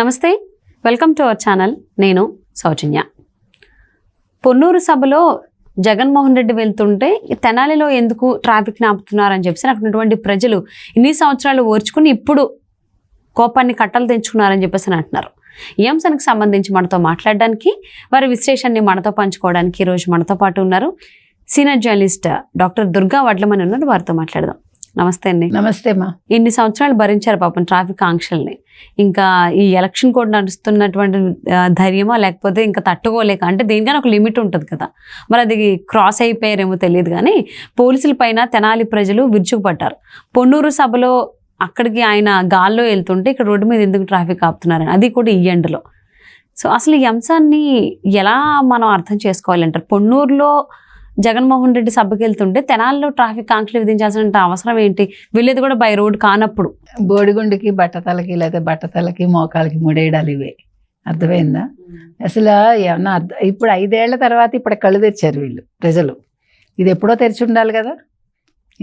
నమస్తే, welcome to our channel. నేను సౌజన్య. పొన్నూరు సభలో జగన్మోహన్ రెడ్డి వెళ్తుంటే తెనాలిలో ఎందుకు ట్రాఫిక్ని ఆపుతున్నారని చెప్పేసి అక్కడ ఉన్నటువంటి ప్రజలు ఇన్ని సంవత్సరాలు ఓర్చుకుని ఇప్పుడు కోపాన్ని కట్టలు తెంచుకున్నారని చెప్పేసి అంటున్నారు. ఈ అంశానికి సంబంధించి మనతో మాట్లాడడానికి, వారి విశ్లేషణని మనతో పంచుకోవడానికి ఈరోజు మనతో పాటు ఉన్నారు సీనియర్ జర్నలిస్ట్ డాక్టర్ దుర్గా వడ్లమని ఉన్నారు. వారితో మాట్లాడదాం. నమస్తే అండి. నమస్తే మా. ఇన్ని సంవత్సరాలు భరించారు పాపం ట్రాఫిక్ ఆంక్షల్ని. ఇంకా ఈ ఎలక్షన్ కూడా నడుస్తున్నటువంటి ధైర్యమా, లేకపోతే ఇంకా తట్టుకోలేక, అంటే దేనికైనా ఒక లిమిట్ ఉంటుంది కదా, మరి అది క్రాస్ అయిపోయారేమో తెలియదు కానీ పోలీసుల పైన తెనాలి ప్రజలు విరుచుకుపడ్డారు. పొన్నూరు సభలో అక్కడికి ఆయన గాల్లో వెళ్తుంటే ఇక్కడ రోడ్డు మీద ఎందుకు ట్రాఫిక్ ఆపుతున్నారని, అది కూడా ఈ ఎండలో. సో అసలు ఈ అంశాన్ని ఎలా మనం అర్థం చేసుకోవాలంటారు? పొన్నూరులో జగన్మోహన్ రెడ్డి సభకి వెళ్తుంటే తెనాలిలో ట్రాఫిక్ ఆంక్షలు విధించాల్సిన అవసరం ఏంటి? వెళ్ళేది కూడా బై రోడ్ కానప్పుడు. బోడిగుండుకి బట్టతలకి లేదా బట్టతలకి మోకాలకి ముడేయడాలు ఇవే. అర్థమైందా? అసలు ఏమన్నా ఇప్పుడు 5 ఏళ్ల తర్వాత ఇప్పుడు కళ్ళు తెరిచారు వీళ్ళు ప్రజలు. ఇది ఎప్పుడో తెరిచి ఉండాలి కదా,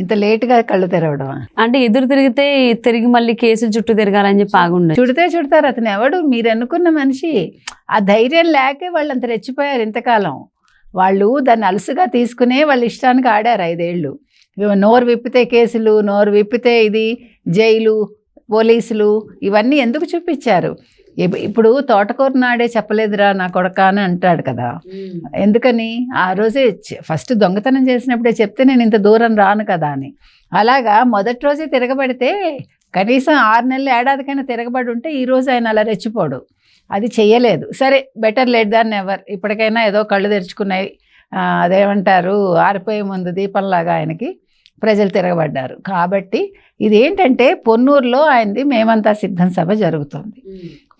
ఇంత లేటుగా కళ్ళు తెరవడమా? అంటే ఎదురు తిరిగితే తిరిగి మళ్ళీ కేసులు చుట్టూ తిరగాలని చెప్పి ఆగుండే. చుడతారు. అతను ఎవడు? మీరు అనుకున్న మనిషి. ఆ ధైర్యం లేకే వాళ్ళు అంత రెచ్చిపోయారు ఇంతకాలం. వాళ్ళు దాన్ని అలసుగా తీసుకునే వాళ్ళ ఇష్టానికి ఆడారు 5 ఏళ్ళు. నోరు విప్పితే కేసులు, నోరు విప్పితే ఇది జైలు, పోలీసులు, ఇవన్నీ ఎందుకు చూపించారు? ఇప్పుడు తోటకూర నాడే చెప్పలేదురా నా కొడక అని అంటాడు కదా. ఎందుకని? ఆ రోజే ఫస్ట్ దొంగతనం చేసినప్పుడే చెప్తే నేను ఇంత దూరం రాను కదా అని. అలాగా మొదటి రోజే తిరగబడితే కనీసం 6 నెలలు ఏడాదికైనా తిరగబడి ఉంటే ఈరోజు ఆయన అలా రెచ్చిపోడు. అది చెయ్యలేదు. సరే, బెటర్ లేట్ దాన్ ఎవర్. ఇప్పటికైనా ఏదో కళ్ళు తెరుచుకున్నాయి, అదేమంటారు, ఆరిపోయే ముందు దీపంలాగా ఆయనకి ప్రజలు తిరగబడ్డారు. కాబట్టి ఇదేంటంటే పొన్నూరులో ఆయనది మేమంతా సిద్ధం సభ జరుగుతుంది.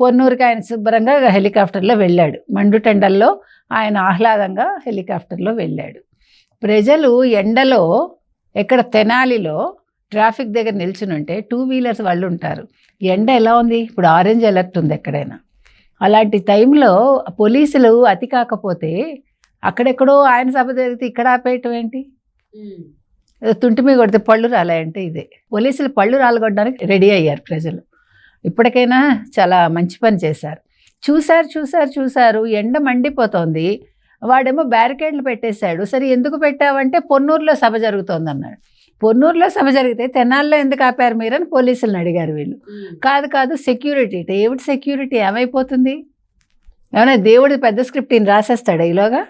పొన్నూరుకి ఆయన శుభ్రంగా హెలికాప్టర్లో వెళ్ళాడు. మండుటెండల్లో ఆయన ఆహ్లాదంగా హెలికాప్టర్లో వెళ్ళాడు. ప్రజలు ఎండలో ఎక్కడ తెనాలిలో ట్రాఫిక్ దగ్గర నిల్చునుంటే 2 వీలర్స్ వాళ్ళు ఉంటారు. ఎండ ఎలా ఉంది? ఇప్పుడు ఆరెంజ్ అలర్ట్ ఉంది ఎక్కడైనా. అలాంటి టైంలో పోలీసులు అతి కాకపోతే అక్కడెక్కడో ఆయన సభ జరిగితే ఇక్కడ ఆపేయటం ఏంటి? తుంటిమీ కొడితే పళ్ళు రాలాయంటే ఇదే. పోలీసులు పళ్ళు రాలగొట్టడానికి రెడీ అయ్యారు ప్రజలు. ఇప్పటికైనా చాలా మంచి పని చేశారు. చూశారు ఎండ మండిపోతోంది. వాడేమో బ్యారికేడ్లు పెట్టేశాడు. సరే, ఎందుకు పెట్టావంటే పొన్నూరులో సభ జరుగుతోంది అన్నాడు. పొన్నూరులో సభ జరిగితే తెనాల్లో ఎందుకు ఆపారు మీరని పోలీసులను అడిగారు వీళ్ళు. కాదు సెక్యూరిటీ. దేవుడి సెక్యూరిటీ ఏమైపోతుంది? ఏమైనా దేవుడి పెద్ద స్క్రిప్ట్ ఈయన రాసేస్తాడు ఈలోగా?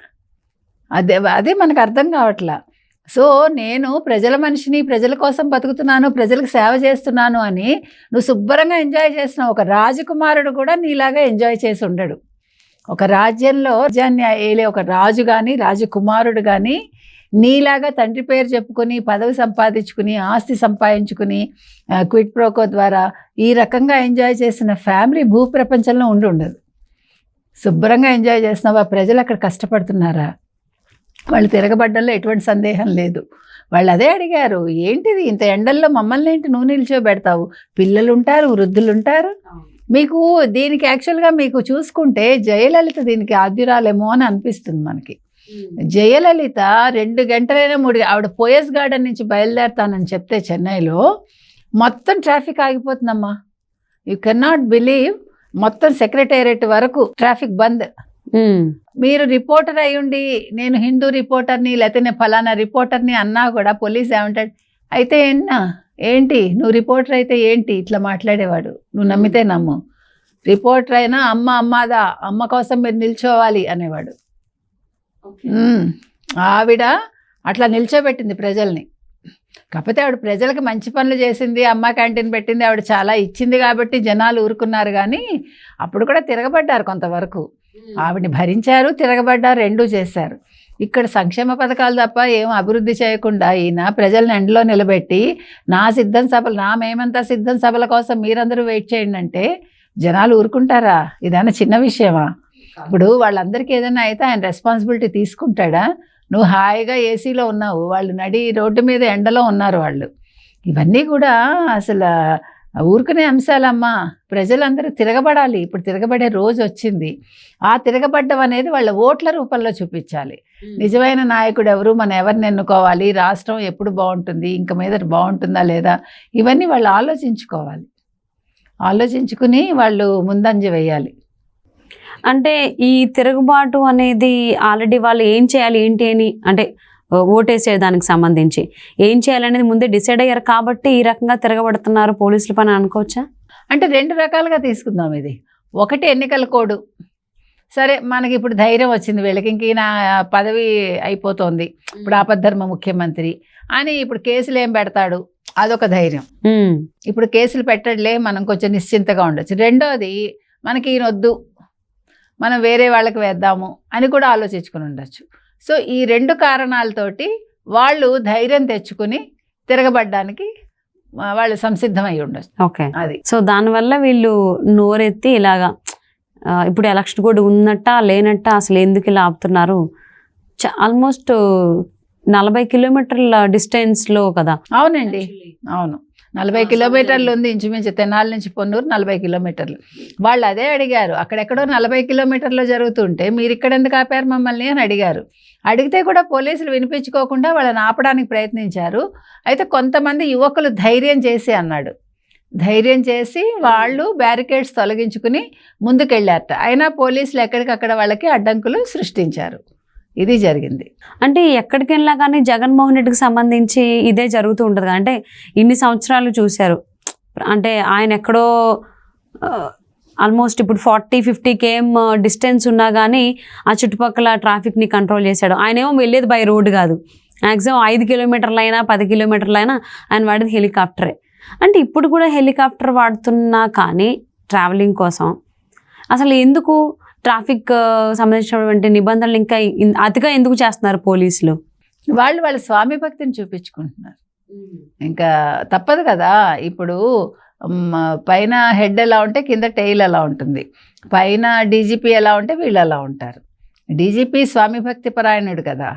అదే మనకు అర్థం కావట్లా. సో నేను ప్రజల మనిషిని, ప్రజల కోసం బతుకుతున్నాను, ప్రజలకు సేవ చేస్తున్నాను అని నువ్వు శుభ్రంగా ఎంజాయ్ చేస్తున్నావు. ఒక రాజకుమారుడు కూడా నీలాగా ఎంజాయ్ చేసి ఉండడు. ఒక రాజ్యంలో రాజ్యాన్ని ఏలే ఒక రాజు కానీ, రాజకుమారుడు కానీ నీలాగా తండ్రి పేరు చెప్పుకొని పదవి సంపాదించుకుని ఆస్తి సంపాదించుకుని క్విట్ ప్రోకో ద్వారా ఈ రకంగా ఎంజాయ్ చేసిన ఫ్యామిలీ భూప్రపంచంలో ఉండదు. శుభ్రంగా ఎంజాయ్ చేస్తున్నావా? ప్రజలు అక్కడ కష్టపడుతున్నారా? వాళ్ళు తిరగబడ్డంలో ఎటువంటి సందేహం లేదు. వాళ్ళు అదే అడిగారు, ఏంటిది ఇంత ఎండల్లో మమ్మల్ని ఏంటి నువ్వు నిల్చోబెడతావు? పిల్లలు ఉంటారు, వృద్ధులు ఉంటారు. మీకు దీనికి యాక్చువల్గా మీకు చూసుకుంటే జయలలిత దీనికి ఆద్యురాలేమో అని అనిపిస్తుంది మనకి. జయలలిత 2 గంటలైనా 3 ఆవిడ పోయస్ గార్డెన్ నుంచి బయలుదేరుతానని చెప్తే చెన్నైలో మొత్తం ట్రాఫిక్ ఆగిపోతుందమ్మా. You cannot believe. మొత్తం సెక్రటేరియట్ వరకు ట్రాఫిక్ బంద్. మీరు రిపోర్టర్ అయ్యుండి నేను హిందూ రిపోర్టర్ని లేకపోతే నేను ఫలానా రిపోర్టర్ని అన్నా కూడా పోలీస్ ఏమంటాడు? అయితే ఏంటి నువ్వు రిపోర్టర్ అయితే ఏంటి ఇట్లా మాట్లాడేవాడు? నువ్వు నమ్మితే నమ్ము. రిపోర్టర్ అయినా అమ్మదా, అమ్మ కోసం మీరు నిల్చోవాలి అనేవాడు. ఆవిడ అట్లా నిల్చోబెట్టింది ప్రజల్ని. కాకపోతే ఆవిడ ప్రజలకు మంచి పనులు చేసింది, అమ్మ క్యాంటీన్ పెట్టింది, ఆవిడ చాలా ఇచ్చింది కాబట్టి జనాలు ఊరుకున్నారు. కానీ అప్పుడు కూడా తిరగబడ్డారు కొంతవరకు. ఆవిడని భరించారు, తిరగబడ్డారు, 2 చేశారు. ఇక్కడ సంక్షేమ పథకాలు తప్ప ఏం అభివృద్ధి చేయకుండా ఈయన ప్రజల్ని ఎండలో నిలబెట్టి నా మేమంతా సిద్ధం సభల కోసం మీరందరూ వెయిట్ చేయండి అంటే జనాలు ఊరుకుంటారా? ఇదైనా చిన్న విషయమా? ఇప్పుడు వాళ్ళందరికీ ఏదైనా అయితే ఆయన రెస్పాన్సిబిలిటీ తీసుకుంటాడా? నువ్వు హాయిగా ఏసీలో ఉన్నావు, వాళ్ళు నడి రోడ్డు మీద ఎండలో ఉన్నారు వాళ్ళు. ఇవన్నీ కూడా అసలు ఊరుకునే అంశాలమ్మా. ప్రజలందరూ తిరగబడాలి. ఇప్పుడు తిరగబడే రోజు వచ్చింది. ఆ తిరగబడ్డం అనేది వాళ్ళ ఓట్ల రూపంలో చూపించాలి. నిజమైన నాయకుడు ఎవరు, మనం ఎవరిని ఎన్నుకోవాలి, రాష్ట్రం ఎప్పుడు బాగుంటుంది, ఇంక మీద బాగుంటుందా లేదా, ఇవన్నీ వాళ్ళు ఆలోచించుకోవాలి. ఆలోచించుకుని వాళ్ళు ముందంజ వేయాలి. అంటే ఈ తిరుగుబాటు అనేది ఆల్రెడీ వాళ్ళు ఏం చేయాలి ఏంటి అని అంటే ఓటేసే దానికి సంబంధించి ఏం చేయాలనేది ముందే డిసైడ్ అయ్యారు కాబట్టి ఈ రకంగా తిరగబడుతున్నారు పోలీసుల పని అనుకోవచ్చా? అంటే 2 రకాలుగా తీసుకుందాం ఇది. ఒకటి ఎన్నికల కోడ్. సరే మనకి ఇప్పుడు ధైర్యం వచ్చింది వీళ్ళకి, ఇంక ఈయన పదవి అయిపోతుంది, ఇప్పుడు ఆపద్ధర్మ ముఖ్యమంత్రి అని ఇప్పుడు కేసులు ఏం పెడతాడు అదొక ధైర్యం. ఇప్పుడు కేసులు పెట్టడలే, మనం కొంచెం నిశ్చింతగా ఉండొచ్చు. రెండోది మనకి ఈయన వద్దు, మనం వేరే వాళ్ళకి వేద్దాము అని కూడా ఆలోచించుకుని ఉండొచ్చు. సో ఈ 2 కారణాలతోటి వాళ్ళు ధైర్యం తెచ్చుకుని తిరగబడ్డానికి వాళ్ళు సంసిద్ధమై ఉండొచ్చు. ఓకే, అది. సో దానివల్ల వీళ్ళు నోరెత్తి ఇలాగా ఇప్పుడు ఎలక్షన్ కోడ్ ఉన్నట్ట లేనట్ట అసలు ఎందుకు ఇలా ఆపుతున్నారు? ఆల్మోస్ట్ 40 కిలోమీటర్ల డిస్టెన్స్లో కదా? అవునండి, అవును, 40 కిలోమీటర్లు ఉంది ఇంచుమించు. తెనాలి నుంచి పొన్నూరు 40 కిలోమీటర్లు. వాళ్ళు అదే అడిగారు, అక్కడెక్కడో 40 కిలోమీటర్లో జరుగుతుంటే మీరు ఇక్కడ ఎందుకు ఆపారు మమ్మల్ని అని అడిగారు. అడిగితే కూడా పోలీసులు వినిపించుకోకుండా వాళ్ళని ఆపడానికి ప్రయత్నించారు. అయితే కొంతమంది యువకులు ధైర్యం చేసి అన్నాడు, ధైర్యం చేసి వాళ్ళు బ్యారికేడ్స్ తొలగించుకుని ముందుకెళ్ళారట. అయినా పోలీసులు ఎక్కడికక్కడ వాళ్ళకి అడ్డంకులు సృష్టించారు. ఇది జరిగింది. అంటే ఎక్కడికి వెళ్ళినా కానీ జగన్మోహన్ రెడ్డికి సంబంధించి ఇదే జరుగుతూ ఉంటుంది కదా. అంటే ఇన్ని సంవత్సరాలు చూశారు, అంటే ఆయన ఎక్కడో ఆల్మోస్ట్ ఇప్పుడు 40-50 km డిస్టెన్స్ ఉన్నా కానీ ఆ చుట్టుపక్కల ట్రాఫిక్ని కంట్రోల్ చేశాడు. ఆయన ఏమో వెళ్ళేది బై రోడ్ కాదు, మ్యాక్సిమం 5 కిలోమీటర్లైనా 10 కిలోమీటర్లైనా ఆయన వాడేది హెలికాప్టరే. అంటే ఇప్పుడు కూడా హెలికాప్టర్ వాడుతున్నా కానీ ట్రావెలింగ్ కోసం అసలు ఎందుకు ట్రాఫిక్ సంబంధించినటువంటి నిబంధనలు ఇంకా అతిగా ఎందుకు చేస్తున్నారు పోలీసులు? వాళ్ళ స్వామి భక్తిని చూపించుకుంటున్నారు. ఇంకా తప్పదు కదా. ఇప్పుడు పైన హెడ్ ఎలా ఉంటే కింద టెయిల్ ఎలా ఉంటుంది, పైన డీజీపీ ఎలా ఉంటే వీళ్ళు ఎలా ఉంటారు. డీజీపీ స్వామి భక్తి పరాయణుడు కదా,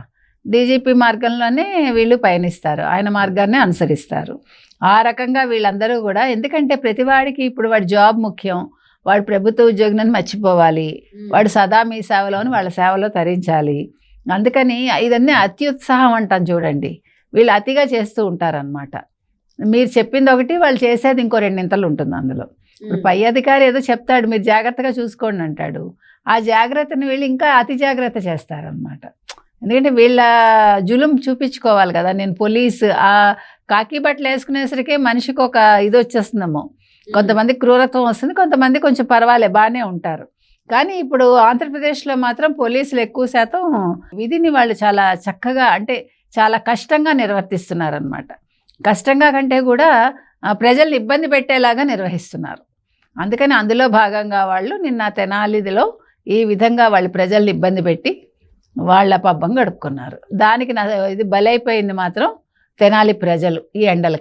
డీజీపీ మార్గంలోనే వీళ్ళు పయనిస్తారు, ఆయన మార్గాన్ని అనుసరిస్తారు. ఆ రకంగా వీళ్ళందరూ కూడా, ఎందుకంటే ప్రతివాడికి ఇప్పుడు వాడి జాబ్ ముఖ్యం, వాడు ప్రభుత్వ ఉద్యోగిని మర్చిపోవాలి, వాడు సదా మీ సేవలోని వాళ్ళ సేవలో తరించాలి. అందుకని ఇదన్నీ అత్యుత్సాహం అంటాం చూడండి, వీళ్ళు అతిగా చేస్తూ ఉంటారనమాట. మీరు చెప్పింది ఒకటి, వాళ్ళు చేసేది ఇంకో 2 ఇంతలు ఉంటుంది అందులో. ఇప్పుడు పై అధికారి ఏదో చెప్తాడు, మీరు జాగ్రత్తగా చూసుకోండి అంటాడు, ఆ జాగ్రత్తని వీళ్ళు ఇంకా అతి జాగ్రత్త చేస్తారనమాట. ఎందుకంటే వీళ్ళ జులుం చూపించుకోవాలి కదా. నేను పోలీసు ఆ కాకి బట్టలు వేసుకునేసరికి మనిషికి ఒక ఇది వచ్చేస్తుందేమో, కొంతమంది క్రూరత్వం వస్తుంది, కొంతమంది కొంచెం పర్వాలే బాగానే ఉంటారు. కానీ ఇప్పుడు ఆంధ్రప్రదేశ్లో మాత్రం పోలీసులు ఎక్కువ శాతం విధిని వాళ్ళు చాలా చక్కగా, అంటే చాలా కష్టంగా నిర్వర్తిస్తున్నారనమాట. కష్టంగా కంటే కూడా ప్రజల్ని ఇబ్బంది పెట్టేలాగా నిర్వహిస్తున్నారు. అందుకని అందులో భాగంగా వాళ్ళు నిన్న తెనాలిలో ఈ విధంగా వాళ్ళు ప్రజల్ని ఇబ్బంది పెట్టి వాళ్ళ పబ్బం గడుపుకున్నారు. దానికి ఇది బలైపోయింది మాత్రం తెనాలి ప్రజలు ఈ ఎండలకి.